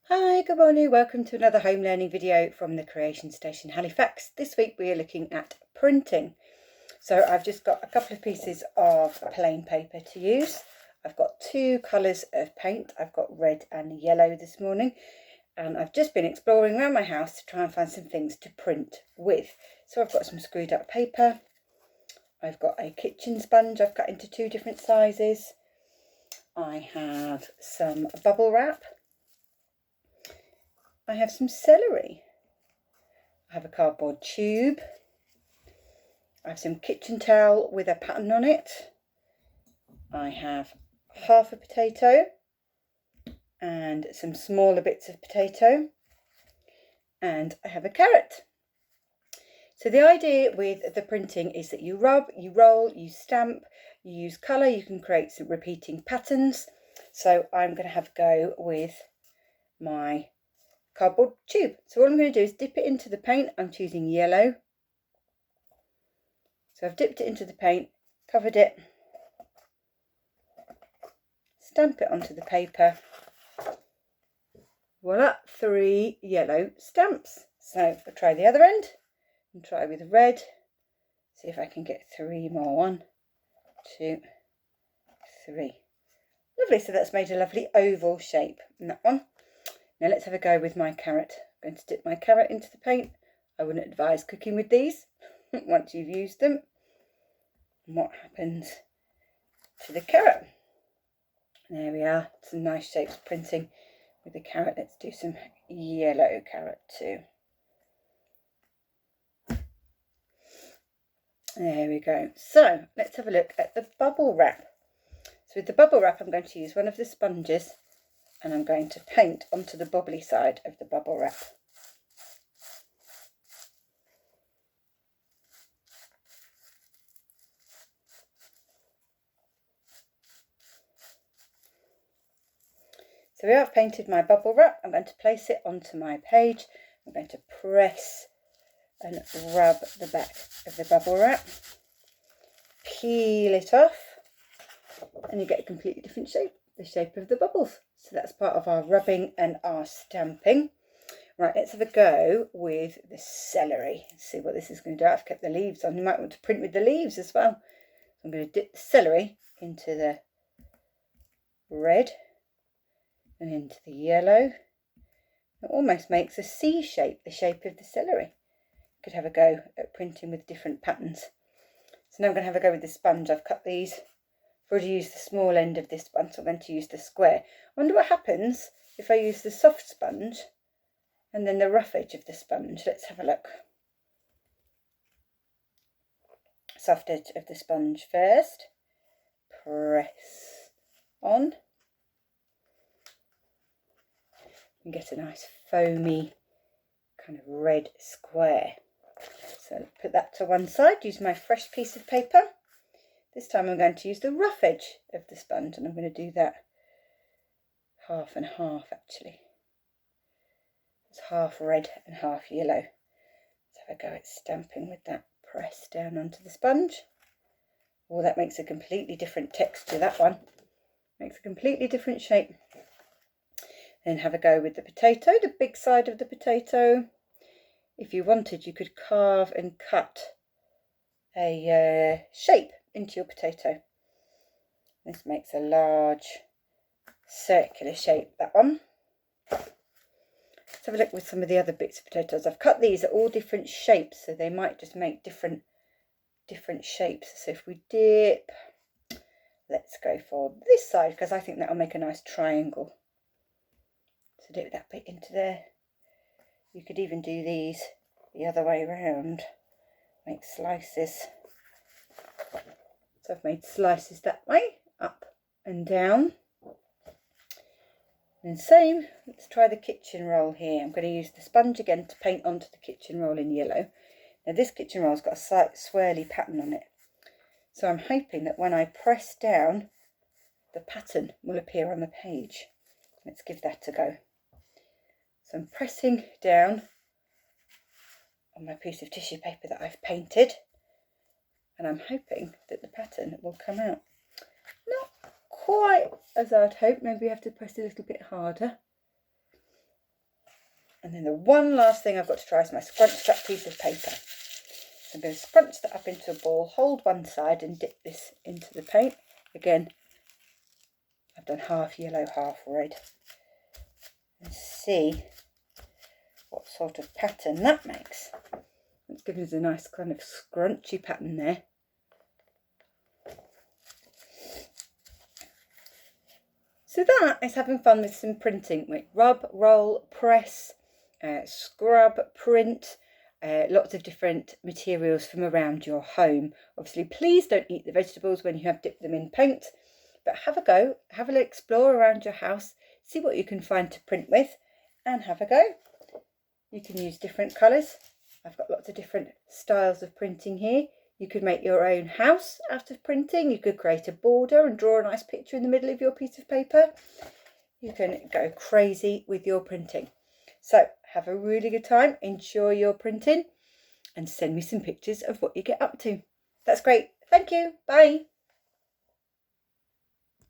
Hi, good morning. Welcome to another home learning video from the Creation Station, Halifax. This week we are looking at printing. So I've just got a couple of pieces of plain paper to use. I've got two colours of paint. I've got red and yellow this morning. And I've just been exploring around my house to try and find some things to print with. So I've got some screwed up paper. I've got a kitchen sponge I've cut into two different sizes. I have some bubble wrap. I have some celery. I have a cardboard tube. I have some kitchen towel with a pattern on it. I have half a potato and some smaller bits of potato. And I have a carrot. So the idea with the printing is that you rub, you roll, you stamp, you use colour, you can create some repeating patterns. So I'm going to have a go with my cardboard tube. So all I'm going to do is dip it into the paint. I'm choosing yellow. So I've dipped it into the paint, covered it, stamp it onto the paper. Voila, 3 yellow stamps. So I'll try the other end and try with red. See if I can get 3 more. 1, 2, 3. Lovely, so that's made a lovely oval shape in that one. Now let's have a go with my carrot. I'm going to dip my carrot into the paint. I wouldn't advise cooking with these once you've used them. And what happens to the carrot? There we are, some nice shapes printing with the carrot. Let's do some yellow carrot too. There we go. So let's have a look at the bubble wrap. So with the bubble wrap, I'm going to use one of the sponges and I'm going to paint onto the bubbly side of the bubble wrap. So I've painted my bubble wrap. I'm going to place it onto my page. I'm going to press and rub the back of the bubble wrap. Peel it off and you get a completely different shape, the shape of the bubbles. So that's part of our rubbing and our stamping. Right, let's have a go with the celery. Let's see what this is going to do. I've kept the leaves on. You might want to print with the leaves as well. I'm going to dip the celery into the red and into the yellow. It almost makes a C shape, the shape of the celery. Could have a go at printing with different patterns. So now I'm going to have a go with the sponge. I've cut these. I've already used the small end of this one, so I'm going to use the square. I wonder what happens if I use the soft sponge and then the rough edge of the sponge. Let's have a look. Soft edge of the sponge first. Press on. And get a nice foamy kind of red square. So put that to one side, use my fresh piece of paper. This time I'm going to use the rough edge of the sponge and I'm going to do that half and half actually. It's half red and half yellow. Let's have a go at stamping with that. Press down onto the sponge. Oh, that makes a completely different texture, that one. Makes a completely different shape. Then have a go with the potato, the big side of the potato. If you wanted, you could carve and cut a shape into your potato. This makes a large circular shape, that one. Let's have a look with some of the other bits of potatoes. I've cut these at all different shapes, so they might just make different shapes. So if we dip, let's go for this side, because I think that'll make a nice triangle. So dip that bit into there. You could even do these the other way around, make slices. So I've made slices that way, up and down. And same, let's try the kitchen roll here. I'm going to use the sponge again to paint onto the kitchen roll in yellow. Now this kitchen roll's got a slight swirly pattern on it. So I'm hoping that when I press down, the pattern will appear on the page. Let's give that a go. So I'm pressing down on my piece of tissue paper that I've painted, and I'm hoping that the pattern will come out. Not quite as I'd hoped. Maybe you have to press a little bit harder. And then the one last thing I've got to try is my scrunched up piece of paper. So I'm going to scrunch that up into a ball, hold one side and dip this into the paint. Again, I've done half yellow, half red. And see what sort of pattern that makes. It's giving us a nice kind of scrunchy pattern there. So that is having fun with some printing. We rub, roll, press, scrub, print, lots of different materials from around your home. Obviously, please don't eat the vegetables when you have dipped them in paint, but have a go, have a explore around your house, see what you can find to print with, and have a go. You can use different colours. I've got lots of different styles of printing here. You could make your own house out of printing. You could create a border and draw a nice picture in the middle of your piece of paper. You can go crazy with your printing. So have a really good time, enjoy your printing, and send me some pictures of what you get up to. That's great. Thank you. Bye.